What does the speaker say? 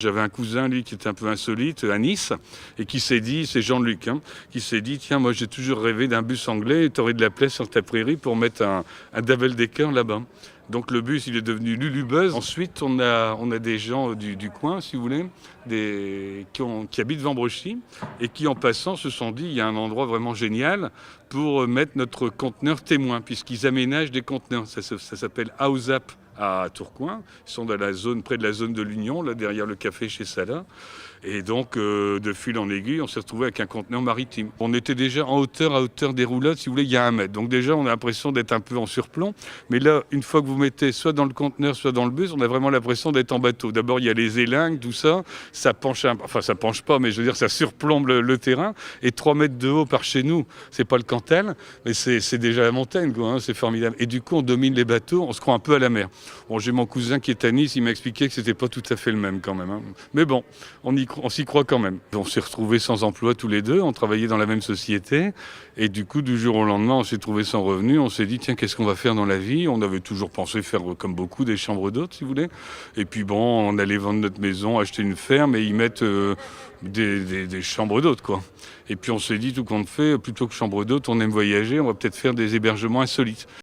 J'avais un cousin, lui, qui était un peu insolite, à Nice, et qui s'est dit, c'est Jean-Luc, hein, qui s'est dit, tiens, moi j'ai toujours rêvé d'un bus anglais, tu aurais de la place sur ta prairie pour mettre un double-decker là-bas. Donc le bus, il est devenu Lulubuzz. Ensuite, on a des gens du coin, si vous voulez, qui habitent Vambrechy, et qui, en passant, se sont dit, il y a un endroit vraiment génial pour mettre notre conteneur témoin, puisqu'ils aménagent des conteneurs. Ça s'appelle Houseup à Tourcoing. Ils sont dans la zone, près de la zone de l'Union, là derrière le café chez Salah. Et donc, de fil en aiguille, on s'est retrouvé avec un conteneur maritime. On était déjà à hauteur des roulottes, si vous voulez, il y a 1 mètre. Donc déjà, on a l'impression d'être un peu en surplomb. Mais là, une fois que vous mettez soit dans le conteneur, soit dans le bus, on a vraiment l'impression d'être en bateau. D'abord, il y a les élingues, tout ça. Ça penche, enfin, ça penche pas, mais je veux dire, ça surplombe le terrain. Et 3 mètres de haut par chez nous, c'est pas le Cantal, mais c'est déjà la montagne, quoi, hein, c'est formidable. Et du coup, on domine les bateaux, on se croit un peu à la mer. Bon, j'ai mon cousin qui est à Nice, il m'a expliqué que c'était pas tout à fait le même quand même, hein. Mais bon, on s'y croit quand même. On s'est retrouvés sans emploi tous les deux, on travaillait dans la même société. Et du coup, du jour au lendemain, on s'est trouvés sans revenu. On s'est dit, tiens, qu'est-ce qu'on va faire dans la vie? On avait toujours pensé faire, comme beaucoup, des chambres d'hôtes, si vous voulez. Et puis bon, on allait vendre notre maison, acheter une ferme et y mettre des chambres d'hôtes, quoi. Et puis on s'est dit, tout compte fait, plutôt que chambre d'hôtes, on aime voyager, on va peut-être faire des hébergements insolites.